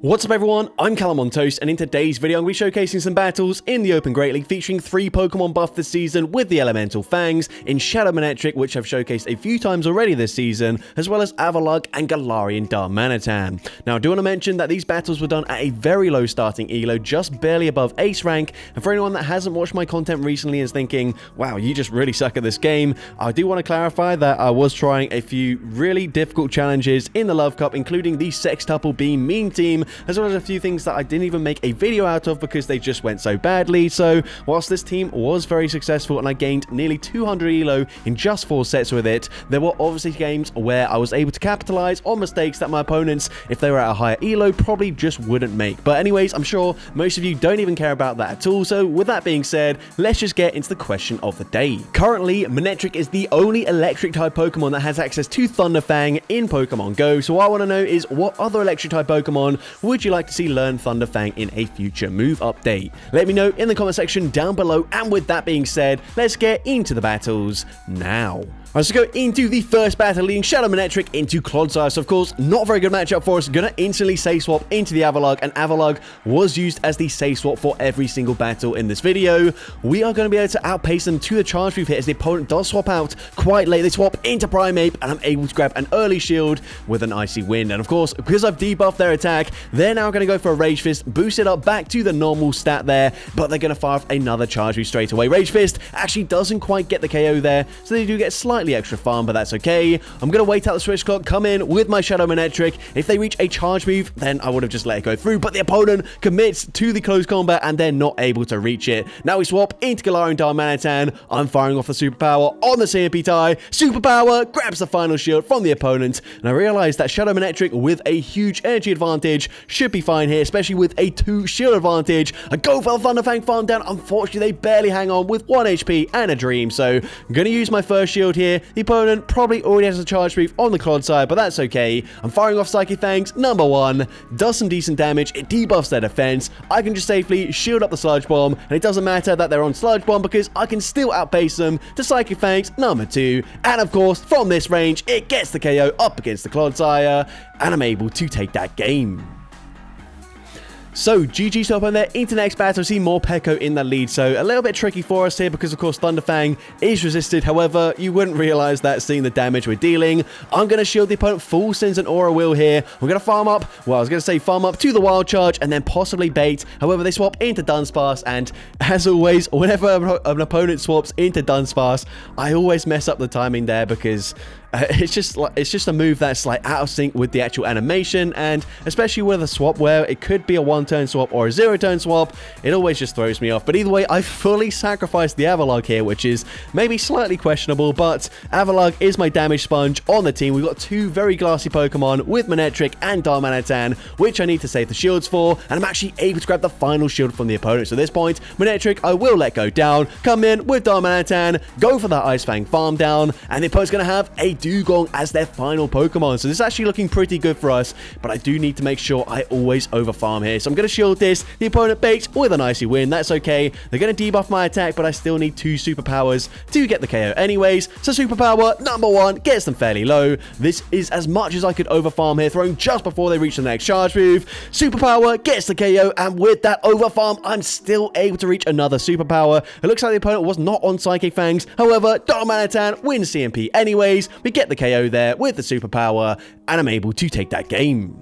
What's up everyone, I'm CallumOnToast, and in today's video I'm going to be showcasing some battles in the Open Great League featuring 3 Pokemon buffed this season with the Elemental Fangs in Shadow Manectric, which I've showcased a few times already this season, as well as Avalugg and Galarian Darmanitan. Now I do want to mention that these battles were done at a very low starting elo, just barely above Ace rank, and for anyone that hasn't watched my content recently and is thinking, wow, you just really suck at this game, I do want to clarify that I was trying a few really difficult challenges in the Love Cup, including the Sextuple Beam Meme Team, as well as a few things that I didn't even make a video out of because they just went so badly. So whilst this team was very successful and I gained nearly 200 elo in just 4 sets with it, there were obviously games where I was able to capitalize on mistakes that my opponents, if they were at a higher elo, probably just wouldn't make. But anyways, I'm sure most of you don't even care about that at all. So with that being said, let's just get into the question of the day. Currently, Manectric is the only electric type Pokemon that has access to Thunder Fang in Pokemon Go. So what I want to know is, what other electric type Pokemon would you like to see learn Thunder Fang in a future move update? Let me know in the comment section down below, and with that being said, let's get into the battles now. Alright, so go into the first battle, leading Shadow Manectric into Clodsire. So of course, not a very good matchup for us. Gonna instantly Safe Swap into the Avalugg, and Avalugg was used as the Safe Swap for every single battle in this video. We are going to be able to outpace them to the charge move here, as the opponent does swap out quite late. They swap into Primeape, and I'm able to grab an early shield with an Icy Wind. And of course, because I've debuffed their attack, they're now going to go for a Rage Fist, boost it up back to the normal stat there, but they're going to fire off another charge move straight away. Rage Fist actually doesn't quite get the KO there, so they do get slightly extra farm, but that's okay. I'm going to wait out the switch clock, come in with my Shadow Manectric. If they reach a charge move, then I would have just let it go through, but the opponent commits to the close combat and they're not able to reach it. Now we swap into Galarian Darmanitan. I'm firing off the Superpower on the CMP tie. Superpower grabs the final shield from the opponent, and I realize that Shadow Manectric with a huge energy advantage should be fine here, especially with a 2 shield advantage. I go for the Thunder Fang farm down. Unfortunately, they barely hang on with 1 HP and a Dream, so I'm going to use my first shield here. The opponent probably already has a charge move on the Clodsire, but that's okay. I'm firing off Psychic Fangs. Number 1 does some decent damage. It debuffs their defense. I can just safely shield up the Sludge Bomb, and it doesn't matter that they're on Sludge Bomb because I can still outpace them to Psychic Fangs number 2. And of course, from this range, it gets the KO up against the Clodsire, and I'm able to take that game. So, GG so up on there. Into next battle, see more Peko in the lead. So, a little bit tricky for us here because, of course, Thunder Fang is resisted. However, you wouldn't realize that seeing the damage we're dealing. I'm going to shield the opponent full sends an Aura Wheel here. We're going to farm up. Well, I was going to say farm up to the Wild Charge and then possibly bait. However, they swap into Dunsparce. And as always, whenever an opponent swaps into Dunsparce, I always mess up the timing there because it's just a move that's like out of sync with the actual animation, and especially with a swap where it could be a 1-turn swap or a 0-turn swap, it always just throws me off. But either way, I fully sacrificed the Avalugg here, which is maybe slightly questionable, but Avalugg is my damage sponge on the team. We've got 2 very glassy Pokemon with Manectric and Darmanitan, which I need to save the shields for, and I'm actually able to grab the final shield from the opponent. So at this point, Manectric I will let go down, come in with Darmanitan, go for that Ice Fang farm down, and the opponent's going to have a Dugong as their final Pokemon. So this is actually looking pretty good for us, but I do need to make sure I always overfarm here. So I'm going to shield this. The opponent baits with an Icy Wind. That's okay. They're going to debuff my attack, but I still need 2 superpowers to get the KO anyways. So superpower number 1 gets them fairly low. This is as much as I could overfarm here, throwing just before they reach the next charge move. Superpower gets the KO, and with that overfarm, I'm still able to reach another superpower. It looks like the opponent was not on Psychic Fangs. However, Darmanitan wins CMP anyways. We get the KO there with the superpower, and I'm able to take that game.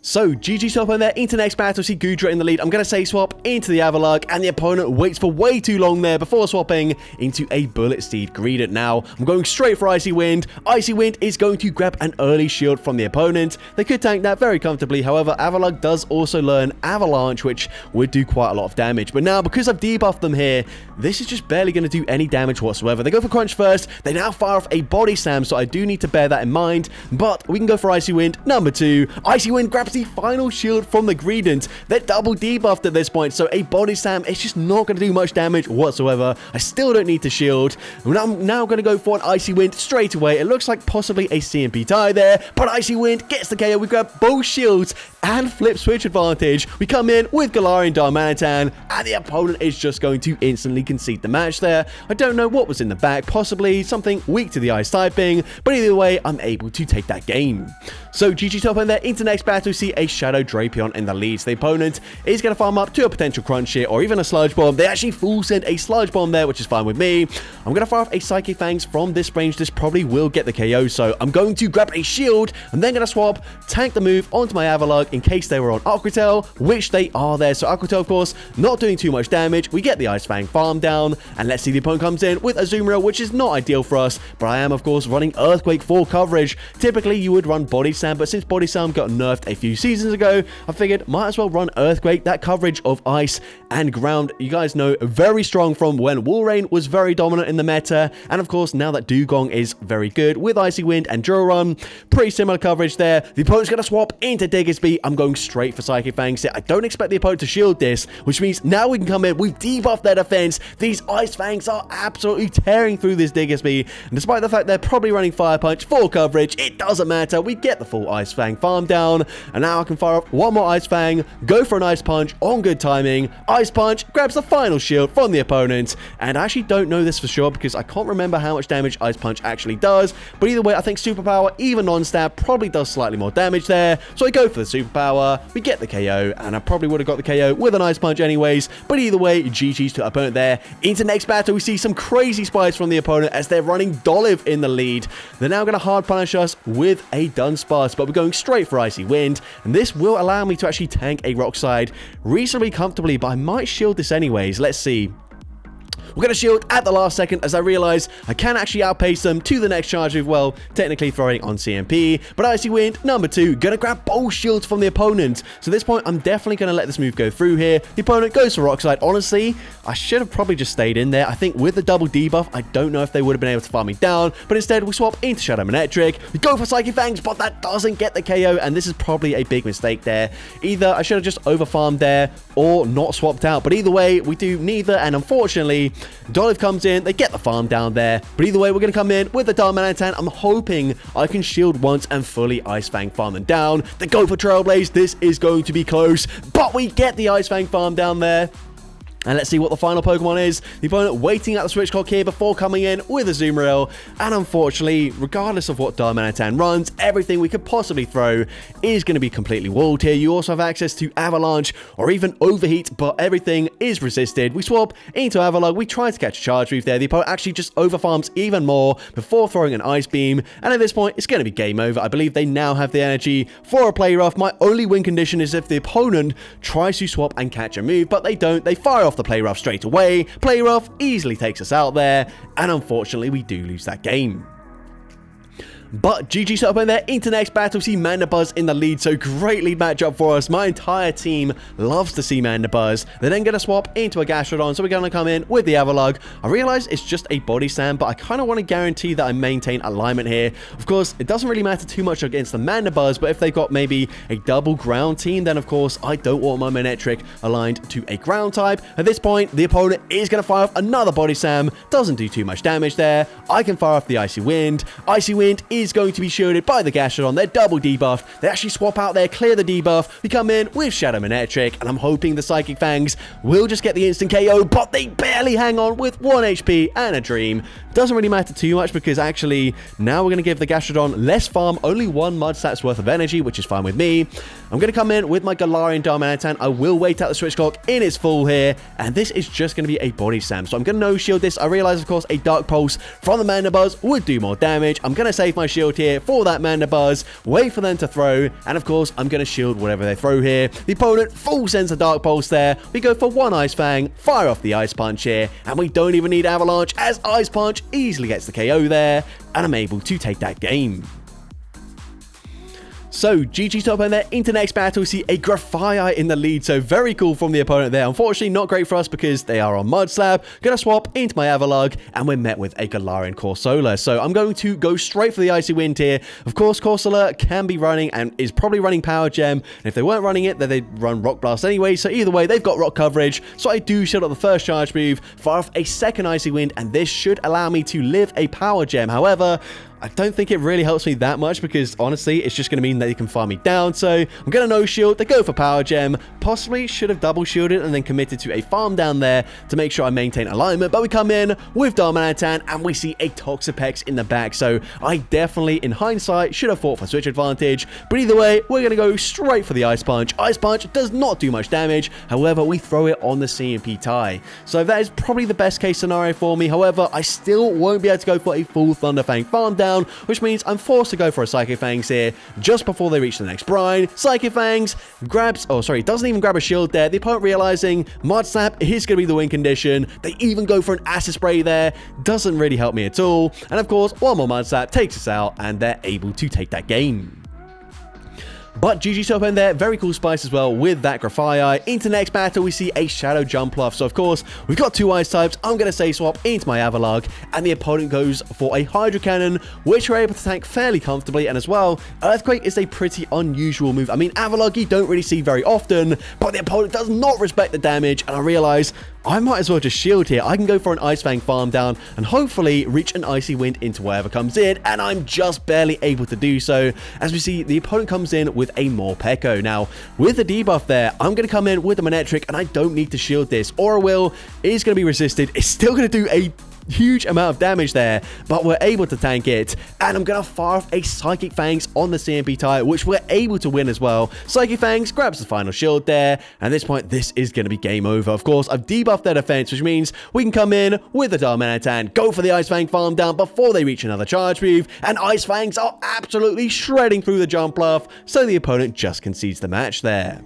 So, GG so up on there. Into next battle, see Goodra in the lead. I'm going to say swap into the Avalugg, and the opponent waits for way too long there before swapping into a Bullet Steed Greedent. Now, I'm going straight for Icy Wind. Icy Wind is going to grab an early shield from the opponent. They could tank that very comfortably. However, Avalugg does also learn Avalanche, which would do quite a lot of damage. But now, because I've debuffed them here, this is just barely going to do any damage whatsoever. They go for Crunch first. They now fire off a Body Slam, so I do need to bear that in mind. But we can go for Icy Wind number 2. Icy Wind grabs the final shield from the Greedent. They're double debuffed at this point, so a Body Slam is just not going to do much damage whatsoever. I still don't need to shield. I'm now going to go for an Icy Wind straight away. It looks like possibly a CMP tie there, but Icy Wind gets the KO. We grab both shields and flip switch advantage. We come in with Galarian Darmanitan, and the opponent is just going to instantly concede the match there. I don't know what was in the back, possibly something weak to the ice typing, but either way, I'm able to take that game. So GG top end there. Into next battle, see a Shadow Drapion in the lead. So the opponent is going to farm up to a potential Crunch here or even a Sludge Bomb. They actually full send a Sludge Bomb there, which is fine with me. I'm going to fire off a Psychic Fangs from this range. This probably will get the KO. So I'm going to grab a shield and then going to swap, tank the move onto my Avalugg in case they were on Aqua Tail, which they are there. So Aqua Tail, of course, not doing too much damage. We get the Ice Fang farm down, and let's see, the opponent comes in with a Azumarill, which is not ideal for us, but I am, of course, running Earthquake for coverage. Typically, you would run Body Slam, but since Body Slam got nerfed a few seasons ago, I figured might as well run Earthquake. That coverage of ice and ground, you guys know, very strong from when Walrein was very dominant in the meta, and of course, now that Dugong is very good with Icy Wind and Drill Run, pretty similar coverage there. The opponent's going to swap into Diggersby. I'm going straight for Psychic Fangs here. I don't expect the opponent to shield this, which means now we can come in. We've debuffed their defense. These Ice Fangs are absolutely tearing through this Diggersby, and despite the fact they're probably running Fire Punch for coverage, it doesn't matter. We get the full Ice Fang farm down, and now I can fire up one more Ice Fang, go for an Ice Punch on good timing. Ice Punch grabs the final shield from the opponent, and I actually don't know this for sure because I can't remember how much damage Ice Punch actually does, but either way, I think Superpower, even non-stab, probably does slightly more damage there, so I go for the Superpower, we get the KO, and I probably would have got the KO with an Ice Punch anyways, but either way, GG's to opponent there. Into next battle, we see some crazy spies from the opponent as they're running Dolive in the lead. They're now going to hard punish us with a Dunsparce, but we're going straight for Icy Wind, and this will allow me to actually tank a Rock Slide reasonably comfortably, but I might shield this anyways. Let's see. We're going to shield at the last second as I realize I can actually outpace them to the next charge move, well, technically throwing on CMP, but Icy Wind, number 2, going to grab both shields from the opponent. So at this point, I'm definitely going to let this move go through here. The opponent goes for Rock Slide. Honestly, I should have probably just stayed in there. I think with the double debuff, I don't know if they would have been able to farm me down, but instead we swap into Shadow Manectric. We go for Psychic Fangs, but that doesn't get the KO, and this is probably a big mistake there. Either I should have just over-farmed there or not swapped out, but either way, we do neither, and unfortunately, Dolive comes in, they get the farm down there, but either way, we're going to come in with the Darmanitan. I'm hoping I can shield once and fully Ice Fang farm them down. They go for Trailblaze. This is going to be close, but we get the Ice Fang farm down there. And let's see what the final Pokemon is. The opponent waiting at the switch clock here before coming in with a Azumarill. And unfortunately, regardless of what Darmanitan runs, everything we could possibly throw is going to be completely walled here. You also have access to Avalanche or even Overheat, but everything is resisted. We swap into Avalugg. We try to catch a charge move there. The opponent actually just overfarms even more before throwing an Ice Beam. And at this point, it's going to be game over. I believe they now have the energy for a Play Rough. My only win condition is if the opponent tries to swap and catch a move, but they don't. They fire off the Play Rough straight away. Play Rough easily takes us out there, and unfortunately we do lose that game. But GG set up in there. Into next battle, see Mandibuzz in the lead, so great lead matchup for us. My entire team loves to see Mandibuzz. They're then going to swap into a Gastrodon, so we're going to come in with the Avalugg. I realize it's just a Body Slam, but I kind of want to guarantee that I maintain alignment here. Of course, it doesn't really matter too much against the Mandibuzz, but if they've got maybe a double ground team, then of course, I don't want my Manectric aligned to a ground type. At this point, the opponent is going to fire off another Body Slam. Doesn't do too much damage there. I can fire off the Icy Wind. Icy Wind is going to be shielded by the Gastrodon. They're double debuffed. They actually swap out there, clear the debuff. We come in with Shadow Manectric, and I'm hoping the Psychic Fangs will just get the instant KO, but they barely hang on with 1 HP and a Dream. Doesn't really matter too much because actually now we're going to give the Gastrodon less farm, only 1 Mudslat's worth of energy, which is fine with me. I'm going to come in with my Galarian Darmanitan. I will wait out the switch clock in its full here, and this is just going to be a Body Slam. So I'm going to no-shield this. I realize, of course, a Dark Pulse from the Mandibuzz would do more damage. I'm going to save my shield here for that Mandibuzz, wait for them to throw, and of course, I'm going to shield whatever they throw here. The opponent full sends a Dark Pulse there. We go for 1 Ice Fang, fire off the Ice Punch here, and we don't even need Avalanche as Ice Punch easily gets the KO there, and I'm able to take that game. So, GG top end there. Into next battle, we see a Grafaiai in the lead, so very cool from the opponent there. Unfortunately, not great for us because they are on Mud Slab. Gonna swap into my Avalugg, and we're met with a Galarian Corsola. So, I'm going to go straight for the Icy Wind here. Of course, Corsola can be running and is probably running Power Gem, and if they weren't running it, then they'd run Rock Blast anyway, so either way, they've got rock coverage. So, I do shield up the first charge move, fire off a second Icy Wind, and this should allow me to live a Power Gem. However, I don't think it really helps me that much because honestly, it's just going to mean that he can farm me down. So I'm going to no shield. They go for power gem. Possibly should have double shielded and then committed to a farm down there to make sure I maintain alignment. But we come in with Darmanitan and we see a Toxapex in the back. So I definitely, in hindsight, should have fought for switch advantage. But either way, we're going to go straight for the Ice Punch. Ice Punch does not do much damage. However, we throw it on the CMP tie. So that is probably the best case scenario for me. However, I still won't be able to go for a full Thunderfang farm down, which means I'm forced to go for a Psychic Fangs here just before they reach the next brine. Psychic Fangs grabs, oh sorry, doesn't even grab a shield there. The opponent realizing Mud Slap is going to be the win condition. They even go for an Acid Spray there. Doesn't really help me at all. And of course, one more Mud Slap takes us out and they're able to take that game. But GG top end there, very cool spice as well with that Grafaiai. Into next battle, we see a Shadow Jumpluff. So of course, we've got two ice types. I'm going to say swap into my Avalugg, and the opponent goes for a Hydro Cannon, which we're able to tank fairly comfortably. And as well, Earthquake is a pretty unusual move. I mean, Avalugg you don't really see very often, but the opponent does not respect the damage, and I realize I might as well just shield here. I can go for an Ice Fang farm down and hopefully reach an Icy Wind into wherever comes in, and I'm just barely able to do so. As we see, the opponent comes in with a Morpeko. Now, with the debuff there, I'm going to come in with the Manectric, and I don't need to shield this. Aura Will is going to be resisted. It's still going to do a huge amount of damage there, but we're able to tank it, and I'm gonna fire off a Psychic Fangs on the CMP tie, which we're able to win as well. Psychic Fangs grabs the final shield there, and at this point this is going to be game over. Of course, I've debuffed their defense, which means we can come in with the Darmanitan, go for the Ice Fang farm down before they reach another charge move, and Ice Fangs are absolutely shredding through the Jumpluff, so the opponent just concedes the match there.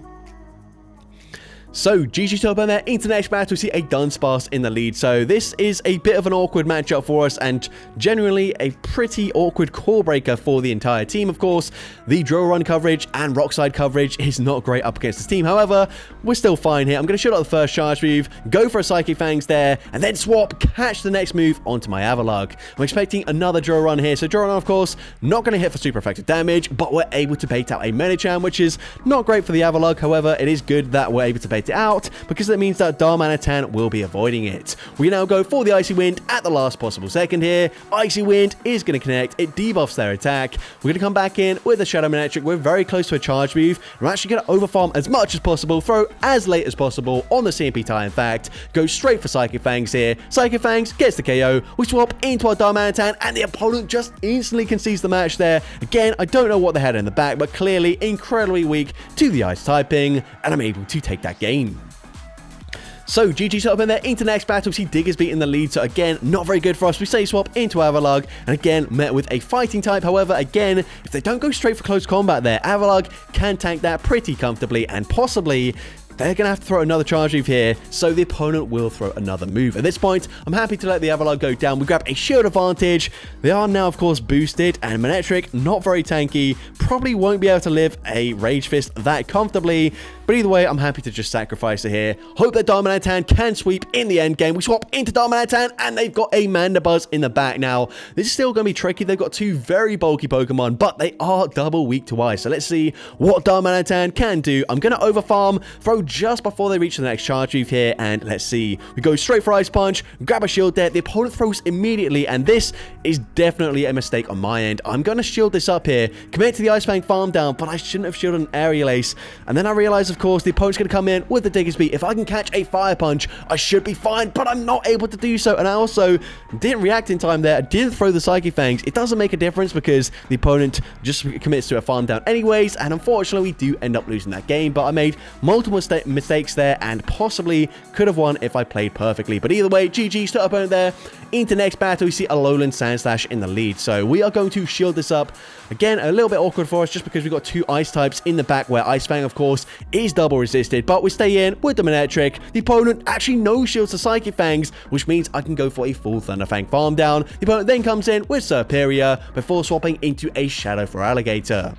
So, GG top end there, into next battle, we see a Dunsparce in the lead. So, this is a bit of an awkward matchup for us, and generally a pretty awkward core breaker for the entire team. Of course, the drill run coverage and rockside coverage is not great up against this team. However, we're still fine here. I'm going to shoot out the first charge move, go for a Psychic Fangs there, and then swap, catch the next move onto my Avalugg. I'm expecting another drill run here. So, drill run, of course, not going to hit for super effective damage, but we're able to bait out a Medicham, which is not great for the Avalugg. However, it is good that we're able to bait it out, because that means that Darmanitan will be avoiding it. We now go for the Icy Wind at the last possible second here. Icy Wind is going to connect. It debuffs their attack. We're going to come back in with the Shadow Manectric. We're very close to a charge move. We're actually going to overfarm as much as possible, throw as late as possible on the CMP tie, in fact. Go straight for Psychic Fangs here. Psychic Fangs gets the KO. We swap into our Darmanitan, and the opponent just instantly concedes the match there. Again, I don't know what they had in the back, but clearly incredibly weak to the ice typing, and I'm able to take that game. So, GG set up in there, into next battle, we see Diggersby in the lead, so again, not very good for us. We say swap into Avalugg, and again, met with a fighting type. However, again, if they don't go straight for close combat there, Avalugg can tank that pretty comfortably, and possibly they're going to have to throw another charge move here, so the opponent will throw another move. At this point, I'm happy to let the Avalugg go down. We grab a shield advantage. They are now, of course, boosted, and Manectric, not very tanky, probably won't be able to live a Rage Fist that comfortably. But either way, I'm happy to just sacrifice it here. Hope that Darmanitan can sweep in the end game. We swap into Darmanitan, and they've got a Mandibuzz in the back. Now, this is still going to be tricky. They've got two very bulky Pokemon, but they are double weak to ice. So let's see what Darmanitan can do. I'm going to overfarm, throw just before they reach the next charge move here, and let's see. We go straight for Ice Punch, grab a shield there. The opponent throws immediately, and this is definitely a mistake on my end. I'm going to shield this up here, commit to the Ice Fang farm down, but I shouldn't have shielded an Aerial Ace. And then I realize, of course, the opponent's going to come in with the Diggersby. If I can catch a Fire Punch, I should be fine, but I'm not able to do so. And I also didn't react in time there. I didn't throw the Psychic Fangs. It doesn't make a difference because the opponent just commits to a farm down anyways, and unfortunately, we do end up losing that game. But I made multiple mistakes there and possibly could have won if I played perfectly. But either way, GG, start opponent there. Into next battle, we see a Lowland Sandslash in the lead. So we are going to shield this up. Again, a little bit awkward for us just because we've got two ice types in the back where Ice Fang, of course, is double resisted. But we stay in with the Manectric. The opponent actually no shields to Psychic Fangs, which means I can go for a full Thunder Fang farm down. The opponent then comes in with Serperior before swapping into a Shadow for Alligator.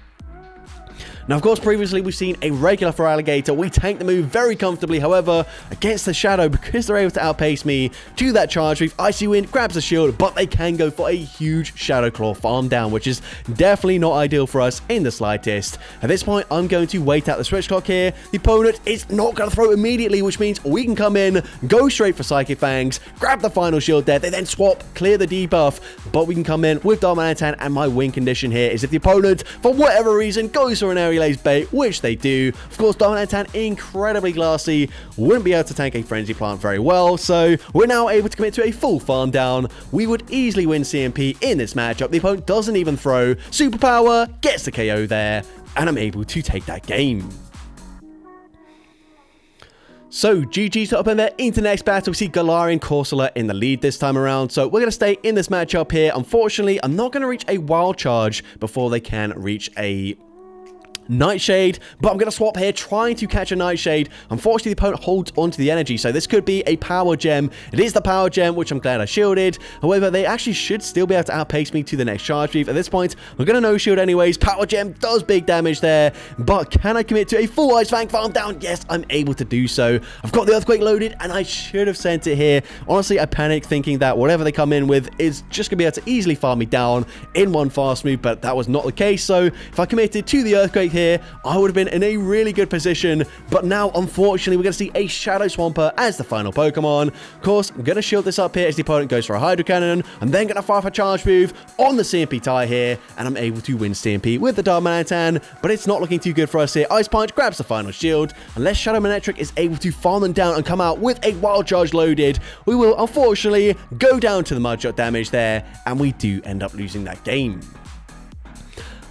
Now, of course, previously we've seen a regular for Alligator. We tank the move very comfortably. However, against the Shadow, because they're able to outpace me, do that charge move. Icy Wind grabs the shield, but they can go for a huge Shadow Claw farm down, which is definitely not ideal for us in the slightest. At this point, I'm going to wait out the switch clock here. The opponent is not going to throw immediately, which means we can come in, go straight for Psychic Fangs, grab the final shield there. They then swap, clear the debuff, but we can come in with Darmanitan, and my win condition here is if the opponent, for whatever reason, goes for an aerial ace bait, which they do. Of course, Darmanitan, incredibly glassy, wouldn't be able to tank a Frenzy Plant very well, so we're now able to commit to a full farm down. We would easily win CMP in this matchup. The opponent doesn't even throw. Superpower gets the KO there, and I'm able to take that game. So, GG's up in there into next battle. We see Galarian Corsola in the lead this time around. So, we're going to stay in this matchup here. Unfortunately, I'm not going to reach a wild charge before they can reach a Nightshade, but I'm going to swap here, trying to catch a Nightshade. Unfortunately, the opponent holds onto the energy, so this could be a power gem. It is the power gem, which I'm glad I shielded. However, they actually should still be able to outpace me to the next charge move. At this point, we're going to no shield anyways. Power gem does big damage there, but can I commit to a full Ice Fang farm down? Yes, I'm able to do so. I've got the Earthquake loaded, and I should have sent it here. Honestly, I panicked thinking that whatever they come in with is just going to be able to easily farm me down in one fast move, but that was not the case. So if I committed to the Earthquake here, I would have been in a really good position, but now unfortunately we're going to see a Shadow Swampert as the final Pokemon. Of course, I'm going to shield this up here as the opponent goes for a Hydro Cannon. I'm then going to fire for charge move on the CMP tie here, and I'm able to win CMP with the Darmanitan, but it's not looking too good for us here. Ice Punch grabs the final shield. Unless Shadow Manectric is able to farm them down and come out with a Wild Charge loaded, we will unfortunately go down to the Mudshot damage there, and we do end up losing that game.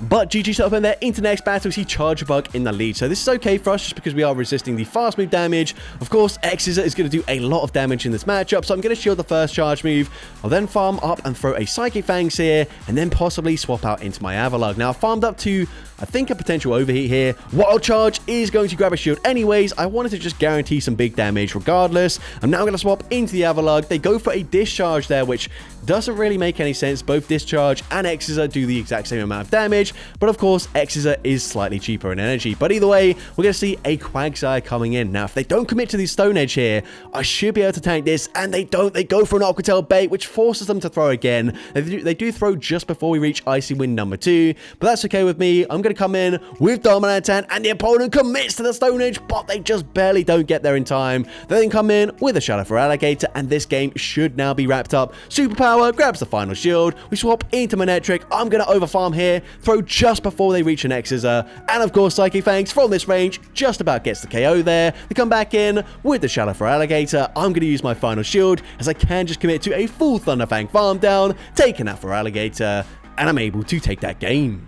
But GG's up in there into next battle. We see Charge Bug in the lead. So this is okay for us just because we are resisting the fast move damage. Of course, X-Scissor is going to do a lot of damage in this matchup. So I'm going to shield the first charge move. I'll then farm up and throw a Psychic Fangs here, and then possibly swap out into my Avalugg. Now, I've farmed up to, I think, a potential overheat here. Wild Charge is going to grab a shield anyways. I wanted to just guarantee some big damage regardless. I'm now going to swap into the Avalugg. They go for a Discharge there, which doesn't really make any sense. Both Discharge and X-Scissor do the exact same amount of damage, but of course, X-Scissor is slightly cheaper in energy. But either way, we're going to see a Quagsire coming in. Now, if they don't commit to the Stone Edge here, I should be able to tank this, and they don't. They go for an Aquatail bait, which forces them to throw again. They do throw just before we reach Icy Wind number 2, but that's okay with me. I'm going to come in with Darmanitan, and the opponent commits to the Stone Edge, but they just barely don't get there in time. They then come in with a Shadow for Alligator, and this game should now be wrapped up. Superpower grabs the final shield. We swap into Manectric. I'm going to overfarm here, throw just before they reach an X-Scissor, and of course Psychic Fangs from this range just about gets the KO there. They come back in with the Shadow for Alligator. I'm going to use my final shield as I can just commit to a full Thunder Fang farm down, taking that for Alligator, and I'm able to take that game.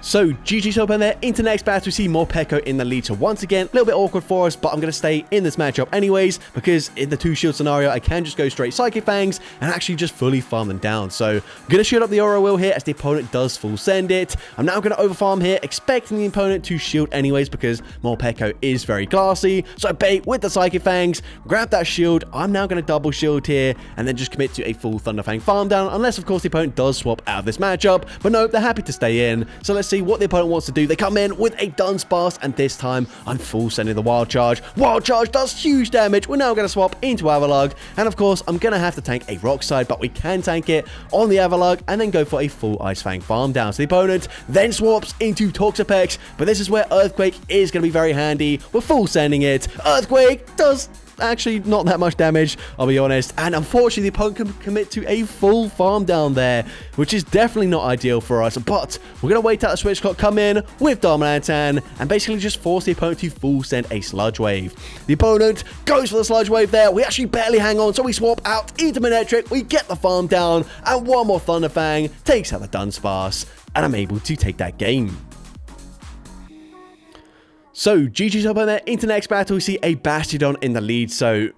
So, GG's up in there. Into next battle, we see Morpeko in the lead. So, once again, a little bit awkward for us, but I'm going to stay in this matchup anyways, because in the 2-shield scenario, I can just go straight Psychic Fangs and actually just fully farm them down. So, I'm going to shield up the Aura Wheel here as the opponent does full send it. I'm now going to overfarm here, expecting the opponent to shield anyways, because Morpeko is very glassy. So, I bait with the Psychic Fangs, grab that shield. I'm now going to double shield here, and then just commit to a full Thunder Fang farm down, unless, of course, the opponent does swap out of this matchup. But no, they're happy to stay in. So, let's see what the opponent wants to do. They come in with a Dunsparce, and this time I'm full sending the Wild Charge. Wild Charge does huge damage. We're now going to swap into Avalugg, and of course I'm going to have to tank a Rock Slide, but we can tank it on the Avalugg and then go for a full Ice Fang farm down. So the opponent then swaps into Toxapex, but this is where Earthquake is going to be very handy. We're full sending it. Earthquake does actually not that much damage, I'll be honest, and unfortunately the opponent can commit to a full farm down there, which is definitely not ideal for us. But we're going to wait out the switch clock, come in with Darmanitan, and basically just force the opponent to full send a Sludge Wave. The opponent goes for the Sludge Wave there. We actually barely hang on, so we swap out into Manectric, we get the farm down, and one more Thunder Fang takes out the Dunsparce, and I'm able to take that game. So, GG's up on there. Into next battle, we see a Bastiodon in the lead. So,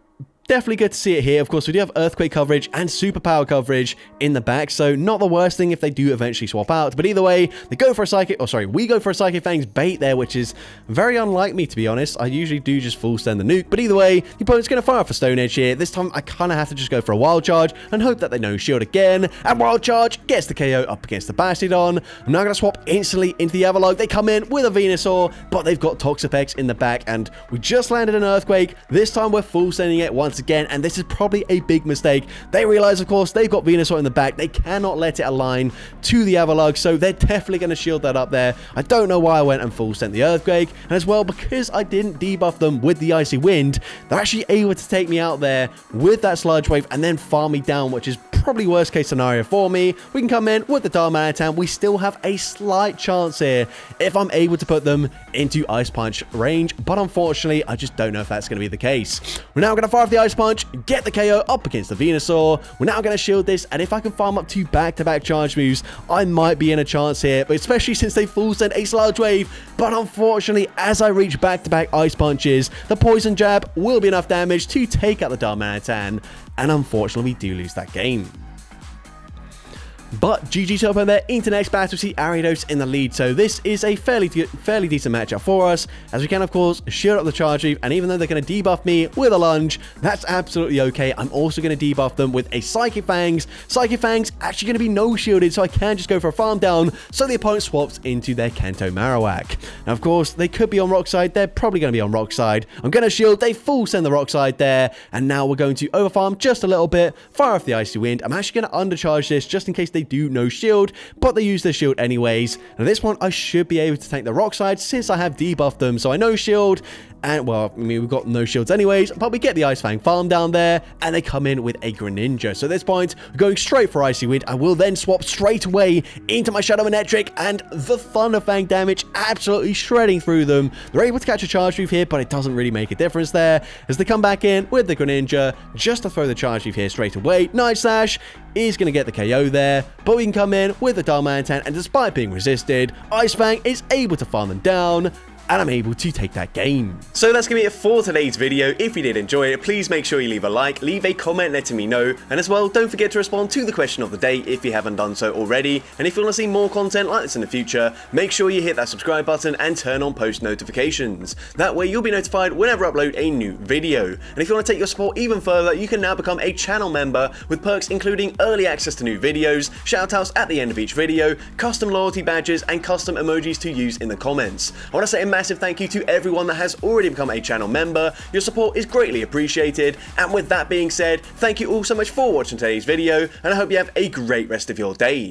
definitely good to see it here. Of course, we do have Earthquake coverage and Superpower coverage in the back, so not the worst thing if they do eventually swap out. But either way, they go for a Psychic, we go for a Psychic Fangs bait there, which is very unlike me, to be honest. I usually do just full send the nuke, but either way, the opponent's going to fire off a Stone Edge here. This time, I kind of have to just go for a Wild Charge and hope that they no shield again. And Wild Charge gets the KO up against the Bastiodon. I'm now going to swap instantly into the Avalugg. They come in with a Venusaur, but they've got Toxapex in the back, and we just landed an Earthquake. This time, we're full sending it once again, and this is probably a big mistake. They realize, of course, they've got Venusaur in the back. They cannot let it align to the Avalugg, so they're definitely going to shield that up there. I don't know why I went and full sent the Earthquake, and as well, because I didn't debuff them with the Icy Wind, they're actually able to take me out there with that Sludge Wave and then farm me down, which is probably worst case scenario for me. We can come in with the Darmanitan. We still have a slight chance here if I'm able to put them into Ice Punch range, but unfortunately, I just don't know if that's going to be the case. We're now going to fire off the Ice Punch, get the KO up against the Venusaur. We're now going to shield this, and if I can farm up 2 back-to-back charge moves, I might be in a chance here, but especially since they full send a Sludge Wave. But unfortunately, as I reach back-to-back Ice Punches, the Poison Jab will be enough damage to take out the Darmanitan, and unfortunately, we do lose that game. But GG to open there into next battle. See Ariados in the lead, so this is a fairly decent matchup for us, as we can of course shield up the charge move, and even though they're going to debuff me with a lunge, that's absolutely okay. I'm also going to debuff them with a Psychic Fangs. Psychic Fangs actually going to be no shielded, so I can just go for a farm down, so the opponent swaps into their Kanto Marowak. Now of course they could be on Rock Side, they're probably going to be on Rock Side. I'm going to shield, they full send the Rock Side there, and now we're going to overfarm just a little bit, fire off the Icy Wind. I'm actually going to undercharge this just in case they do no shield, but they use their shield anyways. And at this point, I should be able to tank the Rock Side since I have debuffed them, so I no shield. And, well, I mean, we've got no shields anyways, but we get the Ice Fang farm down there, and they come in with a Greninja. So at this point, we're going straight for Icy Wind. I will then swap straight away into my Shadow Manectric, and the Thunder Fang damage absolutely shredding through them. They're able to catch a charge move here, but it doesn't really make a difference there, as they come back in with the Greninja, just to throw the charge move here straight away. Night Slash is going to get the KO there, but we can come in with the Darmanitan, and despite being resisted, Ice Fang is able to farm them down, and I'm able to take that game. So that's going to be it for today's video. If you did enjoy it, please make sure you leave a like, leave a comment letting me know, and as well, don't forget to respond to the question of the day if you haven't done so already. And if you want to see more content like this in the future, make sure you hit that subscribe button and turn on post notifications. That way you'll be notified whenever I upload a new video. And if you want to take your support even further, you can now become a channel member with perks including early access to new videos, shoutouts at the end of each video, custom loyalty badges, and custom emojis to use in the comments. I want to say a massive thank you to everyone that has already become a channel member. Your support is greatly appreciated, and with that being said, thank you all so much for watching today's video, and I hope you have a great rest of your day.